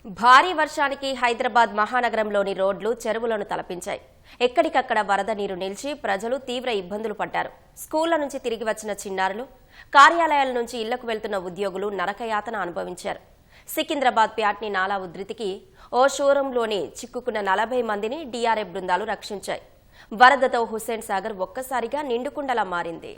భారీ వర్షానికి హైదరాబాద్ మహానగరంలోని రోడ్లు చెరువులను తలపించాయి. ఎక్కడికక్కడ వరద నీరు నిలిచి ప్రజలు తీవ్ర ఇబ్బందులు పడ్డారు. స్కూళ్ల నుంచి తిరిగి వచ్చిన చిన్నారులు, కార్యాలయాల నుంచి ఇళ్లకు వెళ్తున్న ఉద్యోగులు నరకయాతన అనుభవించారు. సికింద్రాబాద్ ప్యాట్ని నాలా ఉధృతికి ఓ షోరూంలోని చిక్కుకున్న 40 మందిని డీఆర్ఎఫ్ బృందాలు రక్షించాయి. వరదతో హుస్సేన్ సాగర్ ఒక్కసారిగా నిండుకుండలా మారింది.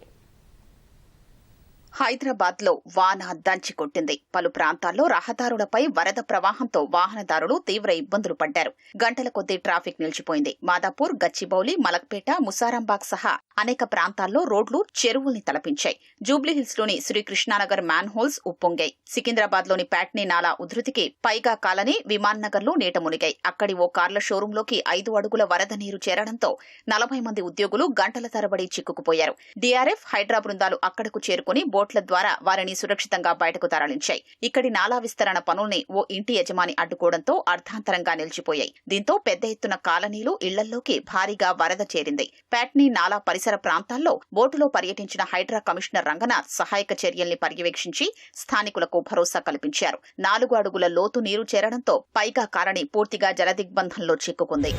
హైదరాబాద్ లో వాన దంచి కొట్టింది. పలు ప్రాంతాల్లో రహదారులపై వరద ప్రవాహంతో వాహనదారులు తీవ్ర ఇబ్బందులు పడ్డారు. గంటల కొద్దీ ట్రాఫిక్ నిలిచిపోయింది. మాదాపూర్, గచ్చిబౌలి, మలక్పేట, ముసారాంబాగ్ సహా అనేక ప్రాంతాల్లో రోడ్లు చెరువుల్ని తలపించాయి. జూబ్లీహిల్స్ లోని శ్రీకృష్ణానగర్ మ్యాన్ హోల్స్ ఉప్పొంగాయి. సికింద్రాబాద్ లోని ప్యాట్నీ నాలా ఉధృతికి పైగా కాలనీ విమాన్ నగర్ లో నీట మునిగాయి. అక్కడి ఓ కార్ల షోరూంలోకి 5 అడుగుల వరద నీరు చేరడంతో 40 మంది ఉద్యోగులు గంటల తరబడి చిక్కుకుపోయారు. డీఆర్ఎఫ్, హైడ్రా బృందాలు అక్కడకు చేరుకుని బోట్ల ద్వారా వారిని సురక్షితంగా బయటకు తరలించాయి. ఇక్కడి నాలా విస్తరణ పనుల్ని ఓ ఇంటి యజమాని అడ్డుకోవడంతో అర్ధాంతరంగా నిలిచిపోయాయి. దీంతో పెద్ద ఎత్తున కాలనీలు, ఇళ్లల్లోకి భారీగా వరద చేరింది. ప్యాట్నీ నాలా పరిసర ప్రాంతాల్లో బోటులో పర్యటించిన హైడ్రా కమిషనర్ రంగనాథ్ సహాయక చర్యల్ని పర్యవేక్షించి స్థానికులకు భరోసా కల్పించారు. 4 అడుగుల లోతు నీరు చేరడంతో పైగా కాలనీ పూర్తిగా జలదిగ్బంధంలో చిక్కుకుంది.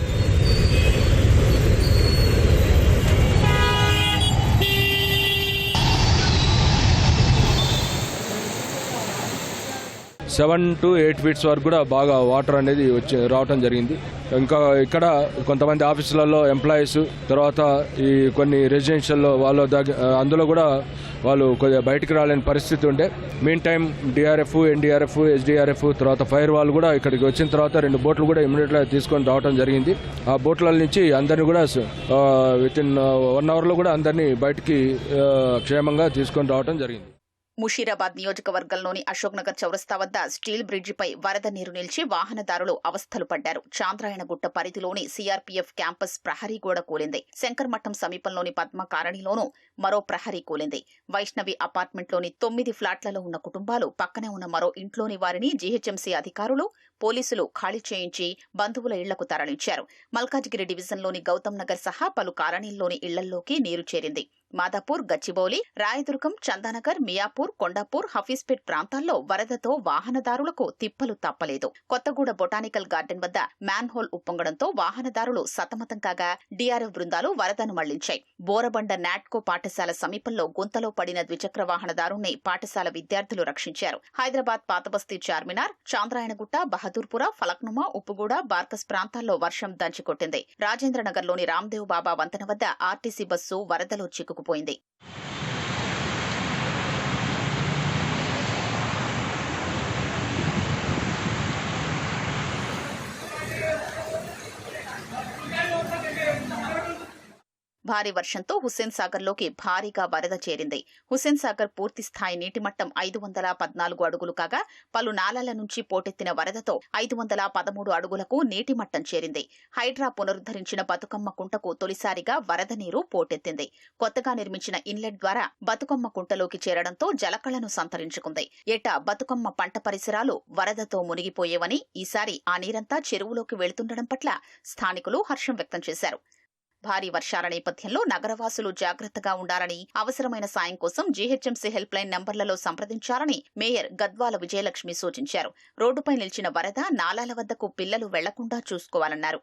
సెవెన్ టు 8 ఫీట్స్ వరకు కూడా బాగా వాటర్ అనేది రావటం జరిగింది. ఇంకా ఇక్కడ కొంతమంది ఆఫీసులలో ఎంప్లాయీస్, తర్వాత ఈ కొన్ని రెసిడెన్షియల్లో వాళ్ళు అందులో కూడా వాళ్ళు కొద్దిగా బయటికి రాలేని పరిస్థితి ఉండే. Mean time DRF, NDRF, SDRF, తర్వాత ఫైర్ వాళ్ళు కూడా ఇక్కడికి వచ్చిన తర్వాత 2 బోట్లు కూడా ఇమీడియట్గా తీసుకొని రావడం జరిగింది. ఆ బోట్ల నుంచి అందరినీ కూడా వితిన్ 1 అవర్లో కూడా అందరినీ బయటికి క్షేమంగా తీసుకొని రావడం జరిగింది. ముషీరాబాద్ నియోజకవర్గంలోని అశోక్ నగర్ చౌరస్తా వద్ద స్టీల్ బ్రిడ్జిపై వరద నీరు నిలిచి వాహనదారులు అవస్థలు పడ్డారు. చాంద్రాయణగుట్ట పరిధిలోని సీఆర్పీఎఫ్ క్యాంపస్ ప్రహరీ గోడ కూలింది. శంకర్మఠం సమీపంలోని పద్మ కాలనీలోనూ మరో ప్రహరీ కూలింది. వైష్ణవి అపార్ట్మెంట్లోని 9 ఫ్లాట్లలో ఉన్న కుటుంబాలు పక్కనే ఉన్న మరో ఇంట్లోని వారిని జీహెచ్ఎంసీ అధికారులు, పోలీసులు ఖాళీ చేయించి బంధువుల ఇళ్లకు తరలించారు. మల్కాజిగిరి డివిజన్లోని గౌతమ్ నగర్ సహా పలు కాలనీల్లోని ఇళ్లల్లోకి నీరు చేరింది. మాదాపూర్, గచ్చిబౌలి, రాయదుర్గం, చందానగర్, మియాపూర్, కొండాపూర్, హఫీజ్పేట్ ప్రాంతాల్లో వరదతో వాహనదారులకు తిప్పలు తప్పలేదు. కొత్తగూడ బొటానికల్ గార్డెన్ వద్ద మ్యాన్ హోల్ ఉప్పొంగడంతో వాహనదారులు సతమతం కాగా డీఆర్ఎఫ్ బృందాలు వరదను మళ్లించాయి. బోరబండ నాట్కో పాఠశాల సమీపంలో గుంతలో పడిన ద్విచక్ర వాహనదారుణ్ణి పాఠశాల విద్యార్థులు రక్షించారు. హైదరాబాద్ పాతబస్తీ, చార్మినార్, చాంద్రాయణగుట్ట, బహదూర్పుర, ఫలక్నుమా, ఉప్పుగూడ, బార్కస్ ప్రాంతాల్లో వర్షం దంచికొట్టింది. రాజేంద్రనగర్లోని రామ్దేవ్ బాబా వంతెన వద్ద ఆర్టీసీ బస్సు వరదలో చిక్కుకుపోయింది. భారీ వర్షంతో హుస్సేన్ సాగర్ లోకి భారీగా వరద చేరింది. హుస్సేన్ సాగర్ పూర్తి స్థాయి నీటి మట్టం 514 అడుగులు కాగా పలు నాలాల నుంచి పోటెత్తిన వరదతో 513 అడుగులకు నీటి మట్టం చేరింది. హైడ్రా పునరుద్ధరించిన బతుకమ్మ కుంటకు తొలిసారిగా వరద నీరు పోటెత్తింది. కొత్తగా నిర్మించిన ఇన్లెట్ ద్వారా బతుకమ్మ కుంటలోకి చేరడంతో జలకళను సంతరించుకుంది. ఏటా బతుకమ్మ పంట పరిసరాలు వరదతో మునిగిపోయేవని, ఈసారి ఆ నీరంతా చెరువులోకి వెళుతుండడం పట్ల స్థానికులు హర్షం వ్యక్తం చేశారు. భారీ వర్షాల నేపథ్యంలో నగరవాసులు జాగ్రత్తగా ఉండాలని, అవసరమైన సాయం కోసం జీహెచ్ఎంసీ హెల్ప్ లైన్ నంబర్లలో సంప్రదించాలని మేయర్ గద్వాల విజయలక్ష్మి సూచించారు. రోడ్డుపై నిలిచిన వరద నాలాల వద్దకు పిల్లలు వెళ్లకుండా చూసుకోవాలన్నారు.